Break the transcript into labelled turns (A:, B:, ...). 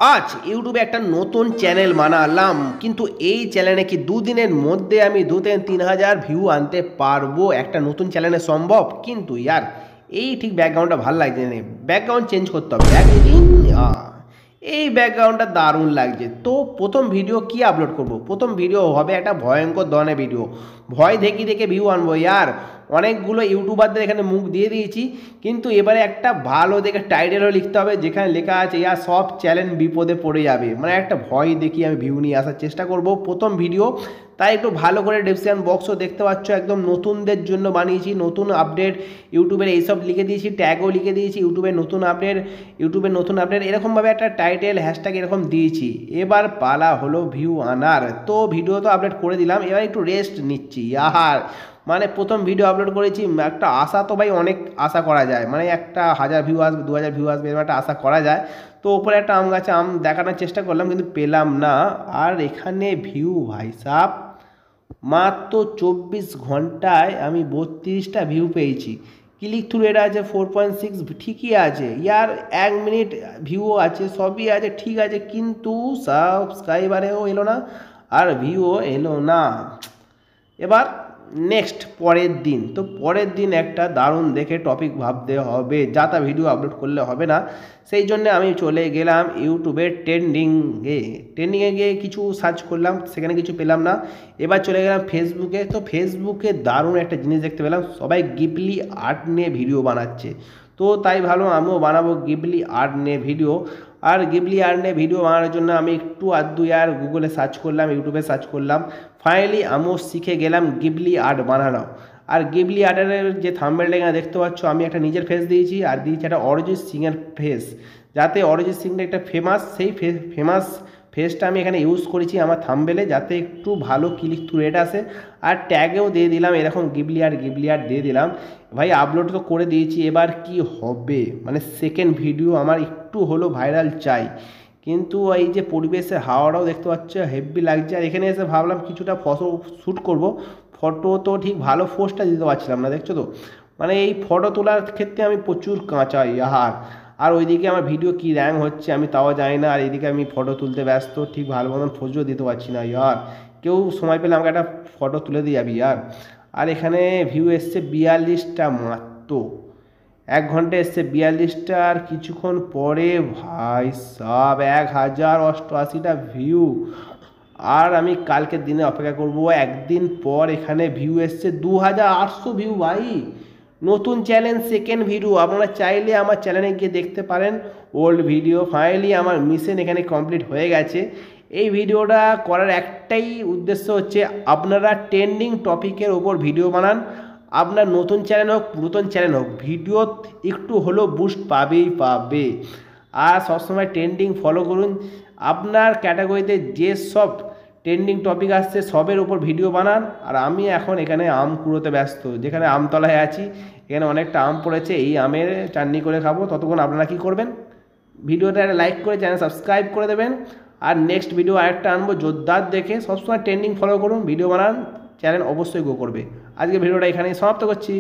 A: আজ ইউটিউবে একটা নতুন চ্যানেল বানালাম, কিন্তু এই চ্যানেলে কি দুদিনের মধ্যে আমি 2-3 হাজার ভিউ আনতে পারবো? একটা নতুন চ্যানেলে সম্ভব? কিন্তু ইয়ার এই ঠিক ব্যাকগ্রাউন্ডটা ভাল লাগছে না, ব্যাকগ্রাউন্ড চেঞ্জ করতে হবে। একদিন এই ব্যাকগ্রাউন্ডটা দারুণ লাগছে। তো প্রথম ভিডিও কি আপলোড করব? প্রথম ভিডিও হবে একটা ভয়ঙ্কর ধরনের ভিডিও, ভয় দেখে দেখে ভিউ আনবো। ইয়ার অনেকগুলো ইউটিউবারদের এখানে মুখ দিয়ে দিয়েছি, কিন্তু এবারে একটা ভালো দেখে টাইটেলও লিখতে হবে, যেখানে লেখা আছে ইয়ার সব চ্যানেল বিপদে পড়ে যাবে। মানে একটা ভয় দেখি আমি ভিউ নিয়ে আসার চেষ্টা করব প্রথম ভিডিও। তাই একটু ভালো করে ডেসক্রিপশন বক্সও দেখতে পাচ্ছ, একদম নতুনদের জন্য বানিয়েছি। নতুন আপডেট ইউটিউবের এইসব লিখে দিয়েছি, ট্যাগও লিখে দিয়েছি, ইউটিউবের নতুন আপডেট এরকমভাবে একটা টাইটেল হ্যাশট্যাগ এরকম দিয়েছি। এবার পালা হলো ভিউ আনার। তো ভিডিও তো আপলোড করে দিলাম, এবার একটু রেস্ট নিচ্ছি। আহার মানে প্রথম ভিডিও আপলোড করেছি, একটা আশা তো ভাই অনেক আশা করা যায়, মানে একটা 1000 ভিউ আসবে, 2000 ভিউ আসবে, এরকম একটা আশা করা যায়। তো ওপরে একটা আম গাছে আম দেখানোর চেষ্টা করলাম, কিন্তু পেলাম না। আর এখানে ভিউ ভাই সাব মাত্র 24 ঘন্টায় আমি 32টা ভিউ পেয়েছি। ক্লিক থ্রু এটা আছে 4.6, ঠিকই আছে ইয়ার। 1 মিনিট ভিউ আছে, সবই আছে, ঠিক আছে, কিন্তু সাবস্ক্রাইবারেও এলো না আর ভিউও এলো না। এবার নেক্সট পরের দিন, তো পরের দিন একটা দারুণ দেখে টপিক ভাবতে হবে, যা তা ভিডিও আপলোড করলে হবে না। সেই জন্য আমি চলে গেলাম ইউটিউবের ট্রেন্ডিংয়ে গিয়ে কিছু সার্চ করলাম, সেখানে কিছু পেলাম না। এবার চলে গেলাম ফেসবুকে। তো ফেসবুকে দারুণ একটা জিনিস দেখতে পেলাম, সবাই গিবলি আর্ট নিয়ে ভিডিও বানাচ্ছে। তো তাই ভাবলাম আমিও বানাবো গিবলি আর্ট নিয়ে ভিডিও। আর গিবলি আর্ট নিয়ে ভিডিও বানানোর জন্য আমি একটু আধটু আর গুগলে সার্চ করলাম, ইউটিউবে সার্চ করলাম। ফাইনালি আমিও শিখে গেলাম গিবলি আর্ট বানানো। আর গিবলি আর্টের যে থাম্বনেলটা এখানে দেখতে পাচ্ছ, আমি একটা নিজের ফেস দিয়েছি আর দিয়েছি একটা অরিজিৎ সিংয়ের ফেস, যাতে অরিজিৎ সিংটা একটা ফেমাস, সেই ফেমাস ফেসটা আমি এখানে ইউজ করেছি আমার থাম্বনেলে, যাতে একটু ভালো ক্লিক থ্রু রেট আসে। আর ট্যাগেও দিয়ে দিলাম এরকম গিবলি আর্ট দিয়ে দিলাম। ভাই আপলোড তো করে দিয়েছি, এবার কি হবে? মানে সেকেন্ড ভিডিও আমার একটু হলো ভাইরাল চাই। কিন্তু এই যে পরিবেশের হাওয়াটাও দেখতে পাচ্ছ হেভি লাগছে। আর এখানে এসে ভাবলাম কিছুটা ফটো শ্যুট করব, ফটো তো ঠিক ভালো পোস্টটা দিতে পারছিলাম না, দেখছো তো। মানে এই ফটো তোলার ক্ষেত্রে আমি প্রচুর কাঁচা ইয়ার। আর ওইদিকে আমার ভিডিও কী র্যাঙ্ক হচ্ছে আমি তাও জানি না, আর এইদিকে আমি ফটো তুলতে ব্যস্ত, ঠিক ভালো মতন পোজও দিতে পারছি না ইয়ার। কেউ সময় পেলে আমাকে একটা ফটো তুলে দিয়ে যাবি ইয়ার। আর এখানে ভিউ এসছে 42টা মাত্র, 1 ঘন্টা এসছে 42টা। আর কিছুক্ষণ পরে ভাই সব 1088টা ভিউ। আর আমি কালকের দিনে অপেক্ষা করব, একদিন পর এখানে ভিউ এসছে 2800 ভিউ ভাই। নতুন চ্যানেল, সেকেন্ড ভিডিও। আপনারা চাইলে আমার চ্যানেলে গিয়ে দেখতে পারেন ওল্ড ভিডিও। ফাইনালি আমার মিশন এখানে কমপ্লিট হয়ে গেছে। এই ভিডিওটা করার একটাই উদ্দেশ্য হচ্ছে, আপনারা ট্রেন্ডিং টপিকের ওপর ভিডিও বানান। আপনার নতুন চ্যানেল হোক পুরাতন চ্যানেল হোক, ভিডিও একটু হলেও বুস্ট পাবেই পাবে। আর সবসময় ট্রেন্ডিং ফলো করুন। আপনার ক্যাটাগরিতে যে সব ট্রেন্ডিং টপিক আসছে সবের উপর ভিডিও বানান। আর আমি এখন এখানে আম কুড়োতে ব্যস্ত, যেখানে আমতলায় আছি। এখানে অনেকটা আম পড়েছে, এই আমের চাটনি করে খাবো। ততক্ষণ আপনারা কী করবেন? ভিডিওটা একটা লাইক করে চ্যানেল সাবস্ক্রাইব করে দেবেন। আর নেক্সট ভিডিও আরেকটা আনবো জোরদার দেখে। সবসময় ট্রেন্ডিং ফলো করুন, ভিডিও বানান, চ্যানেল অবশ্যই গ্রো করবে। আজকে ভিডিওটা এখানেই সমাপ্ত করছি।